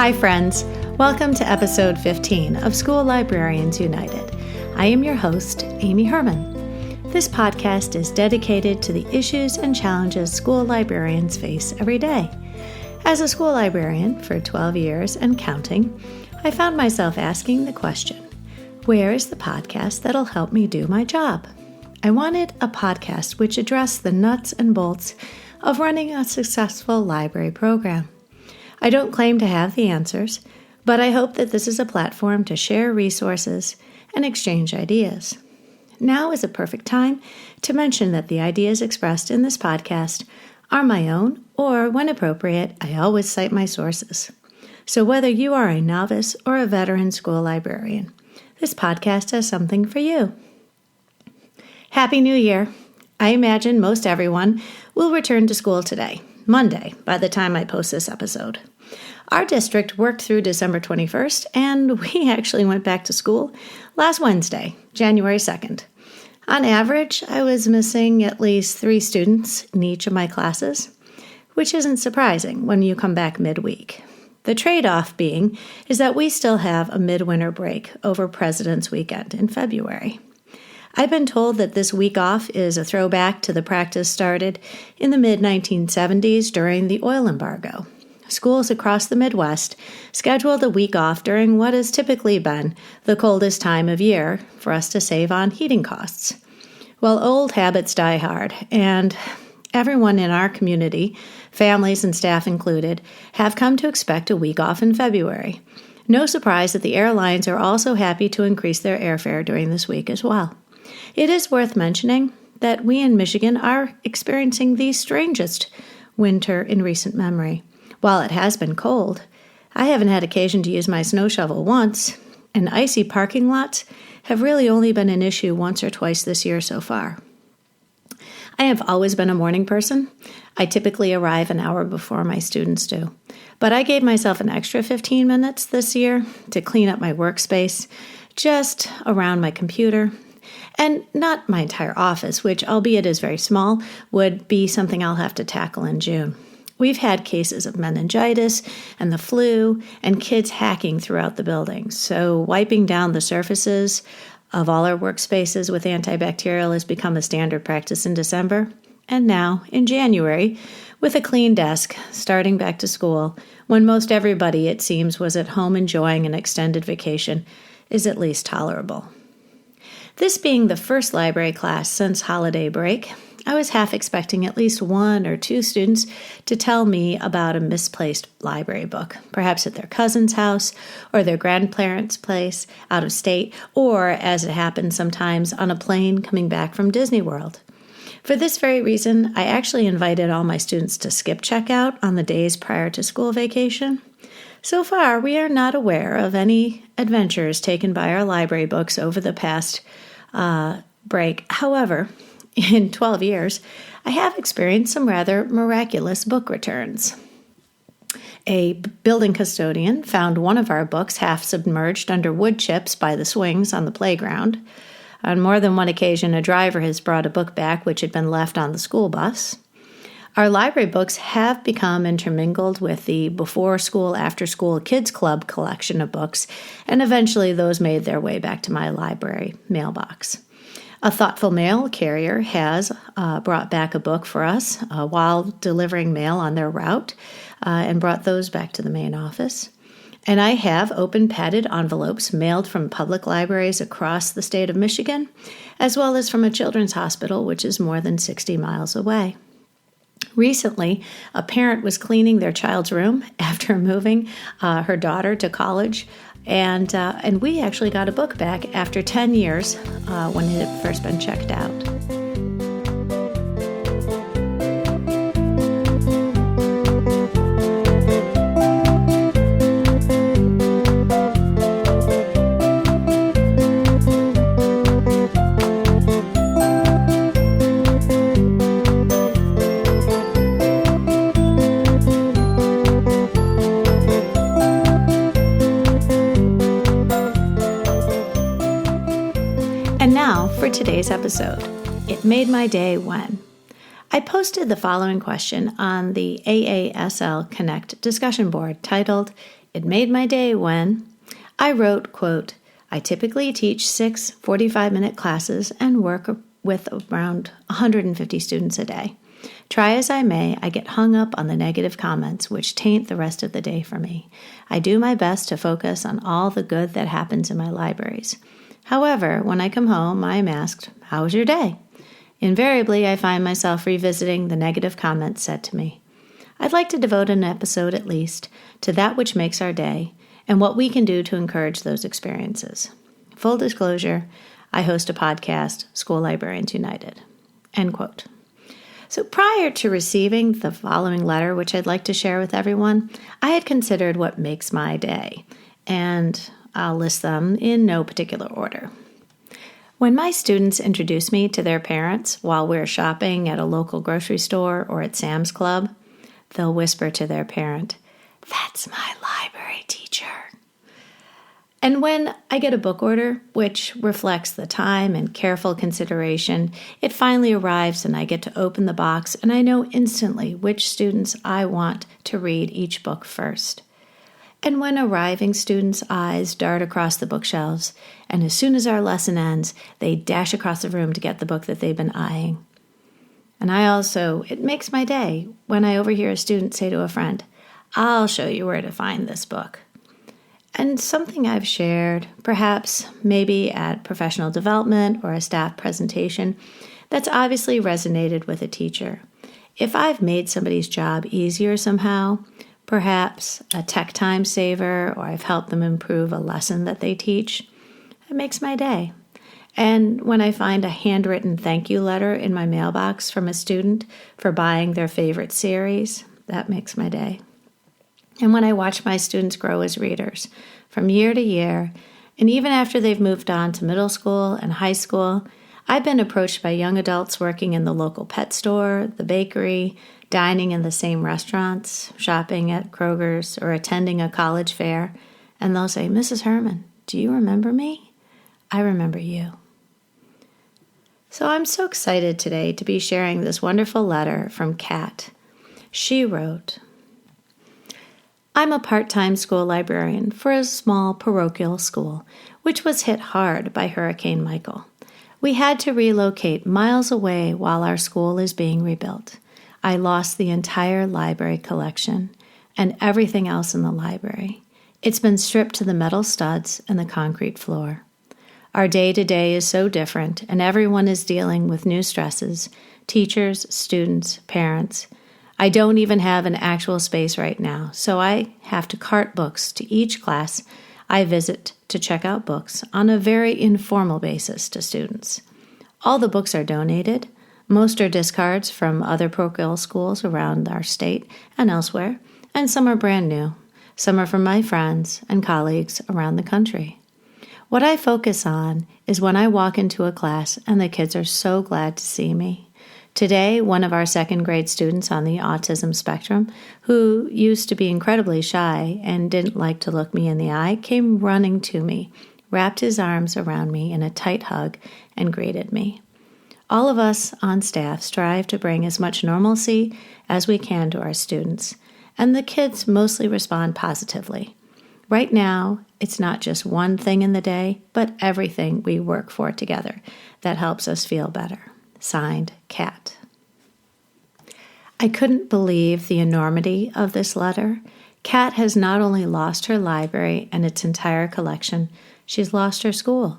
Hi friends, welcome to episode 15 of School Librarians United. I am your host, Amy Herman. This podcast is dedicated to the issues and challenges school librarians face every day. As a school librarian for 12 years and counting, I found myself asking the question, where is the podcast that'll help me do my job? I wanted a podcast which addressed the nuts and bolts of running a successful library program. I don't claim to have the answers, but I hope that this is a platform to share resources and exchange ideas. Now is a perfect time to mention that the ideas expressed in this podcast are my own, or when appropriate, I always cite my sources. So whether you are a novice or a veteran school librarian, this podcast has something for you. Happy New Year! I imagine most everyone will return to school today, Monday, by the time I post this episode. Our district worked through December 21st, and we actually went back to school last Wednesday, January 2nd. On average, I was missing at least 3 students in each of my classes, which isn't surprising when you come back midweek. The trade-off being is that we still have a midwinter break over President's Weekend in February. I've been told that this week off is a throwback to the practice started in the mid-1970s during the oil embargo. Schools across the Midwest scheduled a week off during what has typically been the coldest time of year for us to save on heating costs. Well, old habits die hard, and everyone in our community, families and staff included, have come to expect a week off in February. No surprise that the airlines are also happy to increase their airfare during this week as well. It is worth mentioning that we in Michigan are experiencing the strangest winter in recent memory. While it has been cold, I haven't had occasion to use my snow shovel once, and icy parking lots have really only been an issue once or twice this year so far. I have always been a morning person. I typically arrive an hour before my students do. But I gave myself an extra 15 minutes this year to clean up my workspace, just around my computer, and not my entire office, which, albeit is very small, would be something I'll have to tackle in June. We've had cases of meningitis and the flu and kids hacking throughout the building, so wiping down the surfaces of all our workspaces with antibacterial has become a standard practice in December, and now in January, with a clean desk starting back to school, when most everybody, it seems, was at home enjoying an extended vacation, is at least tolerable. This being the first library class since holiday break, I was half expecting at least 1 or 2 students to tell me about a misplaced library book, perhaps at their cousin's house or their grandparents' place out of state, or, as it happens sometimes, on a plane coming back from Disney World. For this very reason, I actually invited all my students to skip checkout on the days prior to school vacation. So far, we are not aware of any adventures taken by our library books over the past break. However, in 12 years, I have experienced some rather miraculous book returns. A building custodian found one of our books half submerged under wood chips by the swings on the playground. On more than one occasion, a driver has brought a book back which had been left on the school bus. Our library books have become intermingled with the before-school, after-school kids club collection of books, and eventually those made their way back to my library mailbox. A thoughtful mail carrier has brought back a book for us while delivering mail on their route and brought those back to the main office. And I have open padded envelopes mailed from public libraries across the state of Michigan, as well as from a children's hospital, which is more than 60 miles away. Recently, a parent was cleaning their child's room after moving her daughter to college, and we actually got a book back after 10 years when it had first been checked out. And now for today's episode. It made my day when I posted the following question on the AASL Connect discussion board titled, "It Made My Day When." I wrote, quote, "I typically teach 6 45-minute classes and work with around 150 students a day. Try as I may, I get hung up on the negative comments, which taint the rest of the day for me. I do my best to focus on all the good that happens in my libraries. However, when I come home, I am asked, 'How was your day?' Invariably, I find myself revisiting the negative comments said to me. I'd like to devote an episode at least to that which makes our day and what we can do to encourage those experiences. Full disclosure, I host a podcast, School Librarians United." End quote. So prior to receiving the following letter, which I'd like to share with everyone, I had considered what makes my day, and I'll list them in no particular order. When my students introduce me to their parents while we're shopping at a local grocery store or at Sam's Club, they'll whisper to their parent, "That's my library teacher." And when I get a book order, which reflects the time and careful consideration, it finally arrives and I get to open the box and I know instantly which students I want to read each book first. And when arriving students' eyes dart across the bookshelves, and as soon as our lesson ends, they dash across the room to get the book that they've been eyeing. And it makes my day when I overhear a student say to a friend, "I'll show you where to find this book." And something I've shared, perhaps maybe at professional development or a staff presentation, that's obviously resonated with a teacher. If I've made somebody's job easier somehow, perhaps a tech time saver, or I've helped them improve a lesson that they teach, it makes my day. And when I find a handwritten thank you letter in my mailbox from a student for buying their favorite series, that makes my day. And when I watch my students grow as readers from year to year, and even after they've moved on to middle school and high school, I've been approached by young adults working in the local pet store, the bakery, dining in the same restaurants, shopping at Kroger's, or attending a college fair, and they'll say, "Mrs. Herman, do you remember me? I remember you." So I'm so excited today to be sharing this wonderful letter from Kat. She wrote, "I'm a part-time school librarian for a small parochial school, which was hit hard by Hurricane Michael. We had to relocate miles away while our school is being rebuilt. I lost the entire library collection and everything else in the library. It's been stripped to the metal studs and the concrete floor. Our day-to-day is so different, and everyone is dealing with new stresses, teachers, students, parents. I don't even have an actual space right now, so I have to cart books to each class I visit to check out books on a very informal basis to students. All the books are donated. Most are discards from other parochial schools around our state and elsewhere, and some are brand new. Some are from my friends and colleagues around the country. What I focus on is when I walk into a class and the kids are so glad to see me. Today, one of our second grade students on the autism spectrum, who used to be incredibly shy and didn't like to look me in the eye, came running to me, wrapped his arms around me in a tight hug, and greeted me. All of us on staff strive to bring as much normalcy as we can to our students, and the kids mostly respond positively. Right now, it's not just one thing in the day, but everything we work for together that helps us feel better. Signed, Kat. I couldn't believe the enormity of this letter. Kat has not only lost her library and its entire collection, she's lost her school.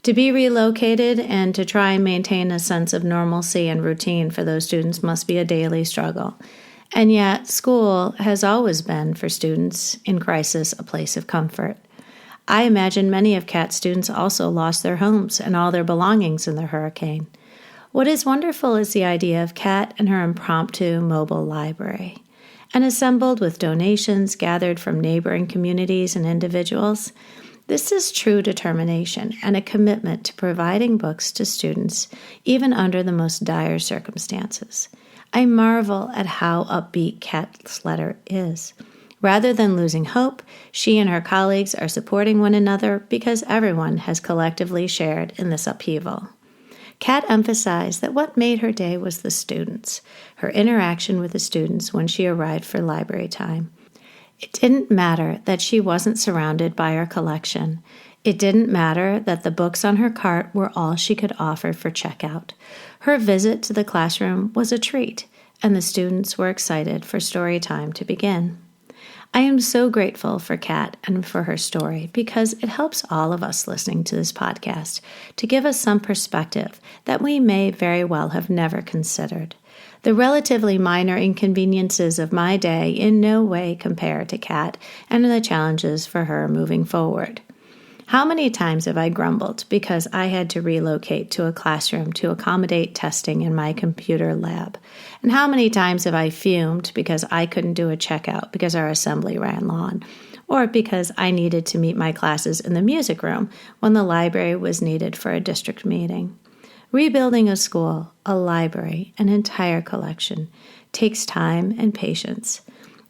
To be relocated and to try and maintain a sense of normalcy and routine for those students must be a daily struggle. And yet, school has always been, for students in crisis, a place of comfort. I imagine many of Kat's students also lost their homes and all their belongings in the hurricane. What is wonderful is the idea of Kat and her impromptu mobile library, and assembled with donations gathered from neighboring communities and individuals. This is true determination and a commitment to providing books to students, even under the most dire circumstances. I marvel at how upbeat Kat's letter is. Rather than losing hope, she and her colleagues are supporting one another because everyone has collectively shared in this upheaval. Kat emphasized that what made her day was the students, her interaction with the students when she arrived for library time. It didn't matter that she wasn't surrounded by her collection. It didn't matter that the books on her cart were all she could offer for checkout. Her visit to the classroom was a treat, and the students were excited for story time to begin. I am so grateful for Kat and for her story because it helps all of us listening to this podcast to give us some perspective that we may very well have never considered. The relatively minor inconveniences of my day in no way compare to Kat and the challenges for her moving forward. How many times have I grumbled because I had to relocate to a classroom to accommodate testing in my computer lab? And how many times have I fumed because I couldn't do a checkout because our assembly ran long, or because I needed to meet my classes in the music room when the library was needed for a district meeting? Rebuilding a school, a library, an entire collection takes time and patience.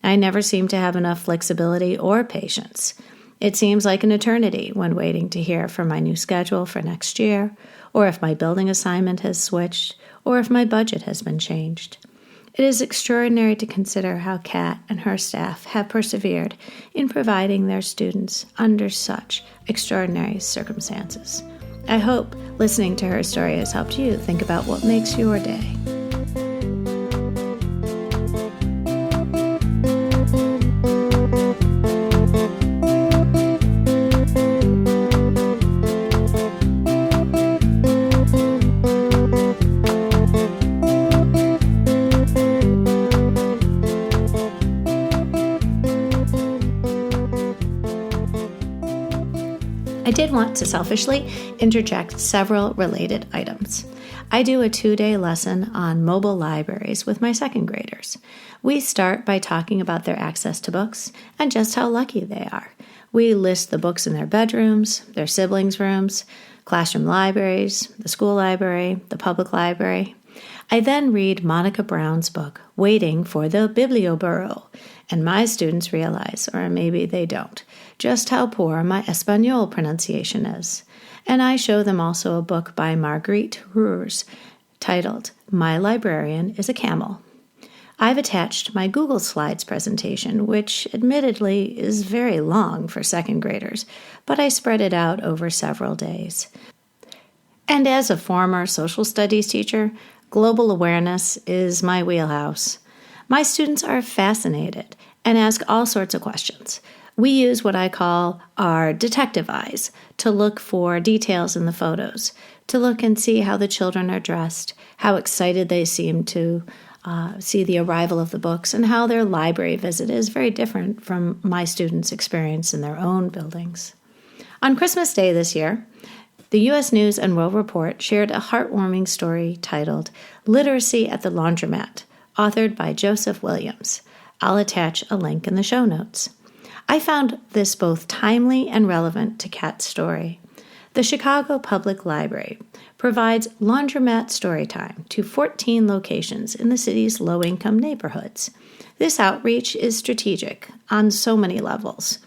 I never seem to have enough flexibility or patience. It seems like an eternity when waiting to hear from my new schedule for next year, or if my building assignment has switched, or if my budget has been changed. It is extraordinary to consider how Kat and her staff have persevered in providing their students under such extraordinary circumstances. I hope listening to her story has helped you think about what makes your day. I did want to selfishly interject several related items. I do a 2-day lesson on mobile libraries with my second graders. We start by talking about their access to books and just how lucky they are. We list the books in their bedrooms, their siblings' rooms, classroom libraries, the school library, the public library. I then read Monica Brown's book, Waiting for the Biblioburro, and my students realize, or maybe they don't, just how poor my Espanol pronunciation is. And I show them also a book by Margriet Rurrs titled, My Librarian is a Camel. I've attached my Google Slides presentation, which admittedly is very long for second graders, but I spread it out over several days. And as a former social studies teacher, global awareness is my wheelhouse. My students are fascinated and ask all sorts of questions. We use what I call our detective eyes to look for details in the photos, to look and see how the children are dressed, how excited they seem to see the arrival of the books, and how their library visit is very different from my students' experience in their own buildings. On Christmas Day this year, the U.S. News and World Report shared a heartwarming story titled Literacy at the Laundromat, authored by Joseph Williams. I'll attach a link in the show notes. I found this both timely and relevant to Kat's story. The Chicago Public Library provides laundromat storytime to 14 locations in the city's low-income neighborhoods. This outreach is strategic on so many levels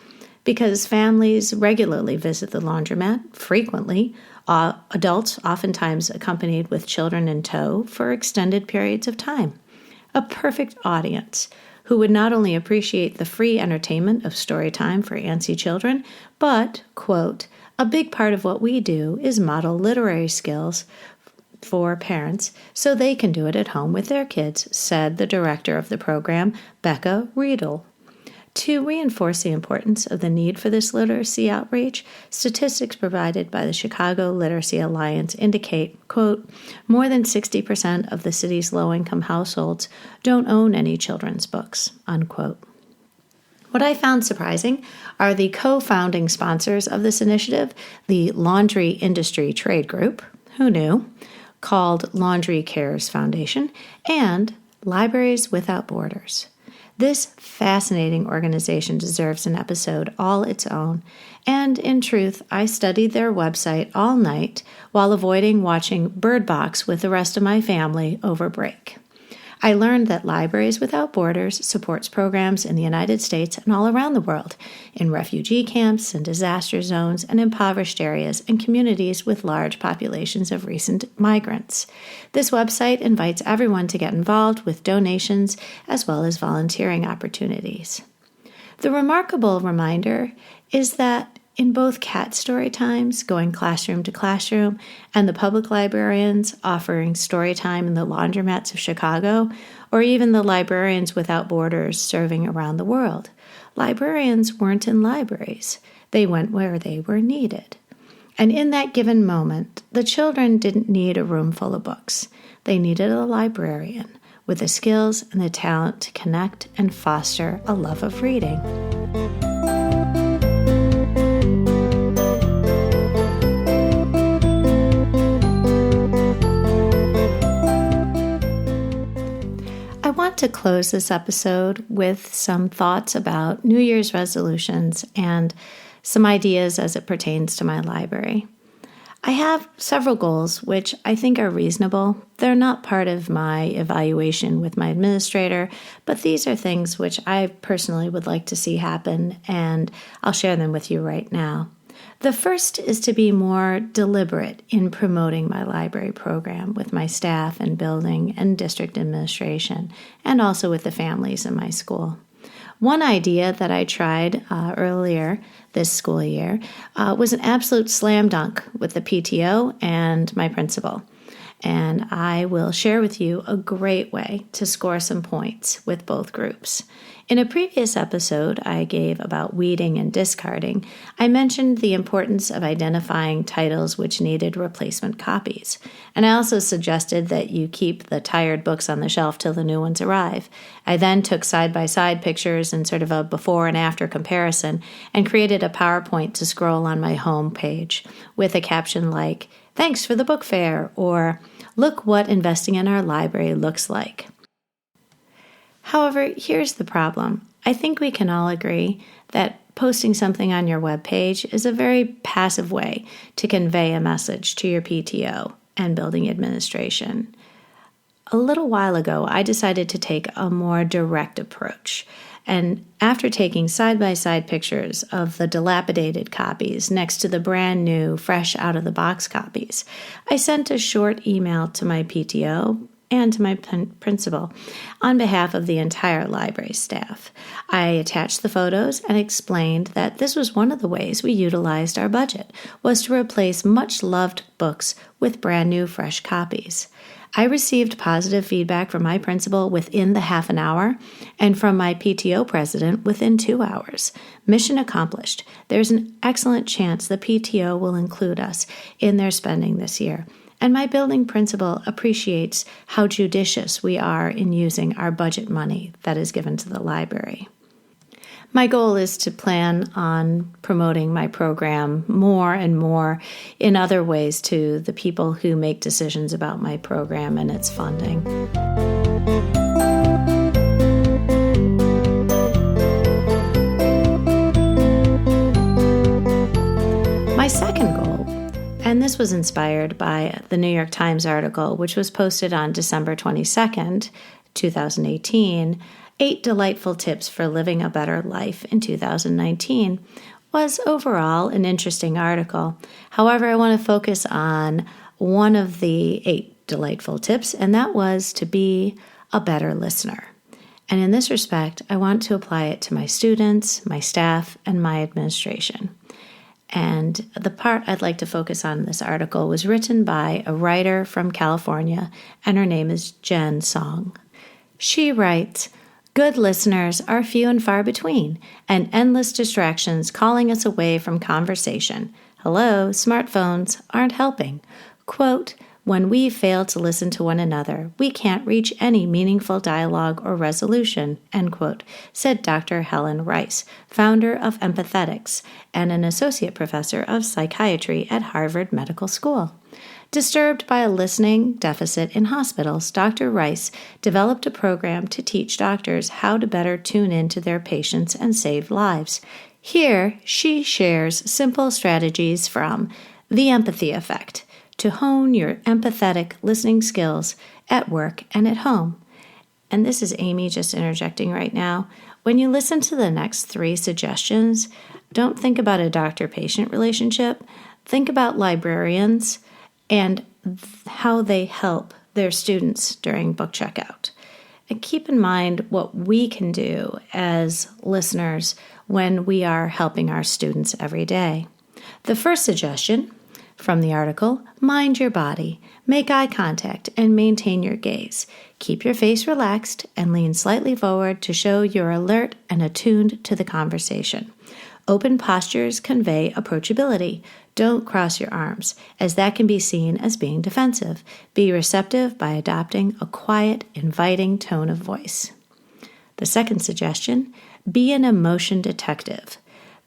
because families regularly visit the laundromat, frequently, adults oftentimes accompanied with children in tow for extended periods of time. A perfect audience who would not only appreciate the free entertainment of story time for antsy children, but, quote, a big part of what we do is model literary skills for parents so they can do it at home with their kids, said the director of the program, Becca Riedel. To reinforce the importance of the need for this literacy outreach, statistics provided by the Chicago Literacy Alliance indicate, quote, more than 60% of the city's low-income households don't own any children's books, unquote. What I found surprising are the co-founding sponsors of this initiative, the Laundry Industry Trade Group, who knew, called Laundry Cares Foundation, and Libraries Without Borders. This fascinating organization deserves an episode all its own, and in truth, I studied their website all night while avoiding watching Bird Box with the rest of my family over break. I learned that Libraries Without Borders supports programs in the United States and all around the world, in refugee camps and disaster zones and impoverished areas and communities with large populations of recent migrants. This website invites everyone to get involved with donations as well as volunteering opportunities. The remarkable reminder is that in both cat story times, going classroom to classroom, and the public librarians offering story time in the laundromats of Chicago, or even the Librarians Without Borders serving around the world, librarians weren't in libraries. They went where they were needed. And in that given moment, the children didn't need a room full of books. They needed a librarian with the skills and the talent to connect and foster a love of reading. I want to close this episode with some thoughts about New Year's resolutions and some ideas as it pertains to my library. I have several goals which I think are reasonable. They're not part of my evaluation with my administrator, but these are things which I personally would like to see happen, and I'll share them with you right now. The first is to be more deliberate in promoting my library program with my staff and building and district administration, and also with the families in my school. One idea that I tried earlier this school year was an absolute slam dunk with the PTO and my principal. And I will share with you a great way to score some points with both groups. In a previous episode I gave about weeding and discarding, I mentioned the importance of identifying titles which needed replacement copies. And I also suggested that you keep the tired books on the shelf till the new ones arrive. I then took side-by-side pictures and sort of a before and after comparison and created a PowerPoint to scroll on my home page with a caption like, "Thanks for the book fair," or "Look what investing in our library looks like." However, here's the problem. I think we can all agree that posting something on your webpage is a very passive way to convey a message to your PTO and building administration. A little while ago, I decided to take a more direct approach. And after taking side-by-side pictures of the dilapidated copies next to the brand new, fresh out-of-the-box copies, I sent a short email to my PTO and to my principal on behalf of the entire library staff. I attached the photos and explained that this was one of the ways we utilized our budget, was to replace much-loved books with brand new, fresh copies. I received positive feedback from my principal within the half an hour and from my PTO president within 2 hours. Mission accomplished. There's an excellent chance the PTO will include us in their spending this year. And my building principal appreciates how judicious we are in using our budget money that is given to the library. My goal is to plan on promoting my program more and more in other ways to the people who make decisions about my program and its funding. My second goal, and this was inspired by the New York Times article, which was posted on December 22nd, 2018, 8 Delightful Tips for Living a Better Life in 2019, was overall an interesting article. However, I want to focus on one of the 8 delightful tips, and that was to be a better listener. And in this respect, I want to apply it to my students, my staff, and my administration. And the part I'd like to focus on in this article was written by a writer from California, and her name is Jen Song. She writes, "Good listeners are few and far between, and endless distractions calling us away from conversation. Hello, smartphones aren't helping. Quote, when we fail to listen to one another, we can't reach any meaningful dialogue or resolution," end quote, said Dr. Helen Rice, founder of Empathetics and an associate professor of psychiatry at Harvard Medical School. Disturbed by a listening deficit in hospitals, Dr. Rice developed a program to teach doctors how to better tune into their patients and save lives. Here, she shares simple strategies from The Empathy Effect to hone your empathetic listening skills at work and at home. and this is Amy just interjecting right now, when you listen to the next 3 suggestions, don't think about a doctor-patient relationship. Think about librarians and how they help their students during book checkout. And keep in mind what we can do as listeners when we are helping our students every day. The first suggestion from the article, mind your body, make eye contact, and maintain your gaze. Keep your face relaxed and lean slightly forward to show you're alert and attuned to the conversation. Open postures convey approachability. Don't cross your arms, as that can be seen as being defensive. Be receptive by adopting a quiet, inviting tone of voice. The second suggestion, be an emotion detective.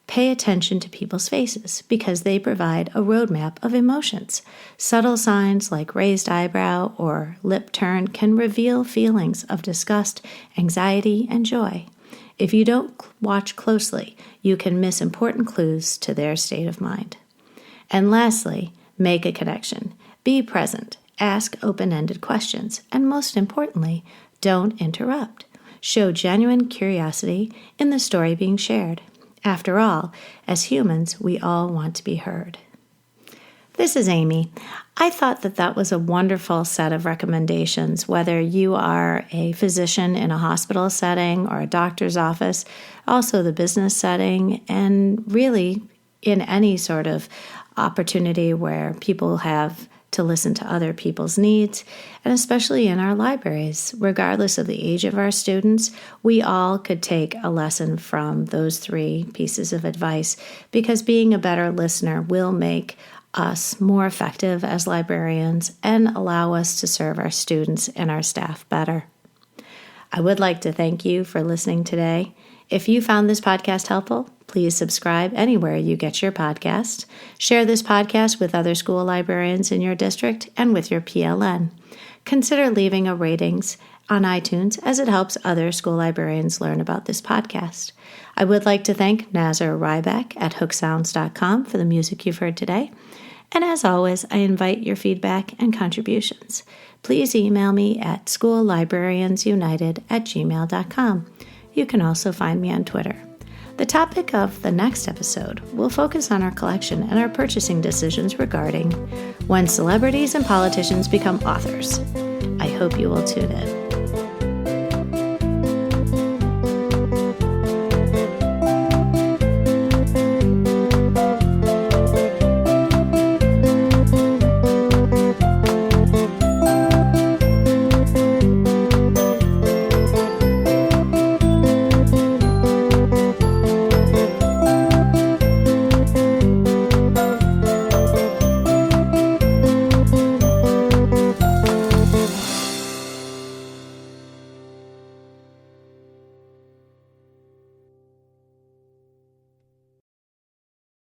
Pay attention to people's faces because they provide a roadmap of emotions. Subtle signs like raised eyebrow or lip turn can reveal feelings of disgust, anxiety, and joy. If you don't watch closely, you can miss important clues to their state of mind. And lastly, make a connection. Be present. Ask open-ended questions. And most importantly, don't interrupt. Show genuine curiosity in the story being shared. After all, as humans, we all want to be heard. This is Amy. I thought that was a wonderful set of recommendations, whether you are a physician in a hospital setting or a doctor's office, also the business setting, and really in any sort of opportunity where people have to listen to other people's needs, and especially in our libraries. Regardless of the age of our students, we all could take a lesson from those 3 pieces of advice, because being a better listener will make us more effective as librarians and allow us to serve our students and our staff better. I would like to thank you for listening today. If you found this podcast helpful, please subscribe anywhere you get your podcast. Share this podcast with other school librarians in your district and with your PLN. Consider leaving a ratings on iTunes, as it helps other school librarians learn about this podcast. I would like to thank Nazar Ryback at hooksounds.com for the music you've heard today. And as always, I invite your feedback and contributions. Please email me at schoollibrariansunited@gmail.com. You can also find me on Twitter. The topic of the next episode will focus on our collection and our purchasing decisions regarding when celebrities and politicians become authors. I hope you will tune in.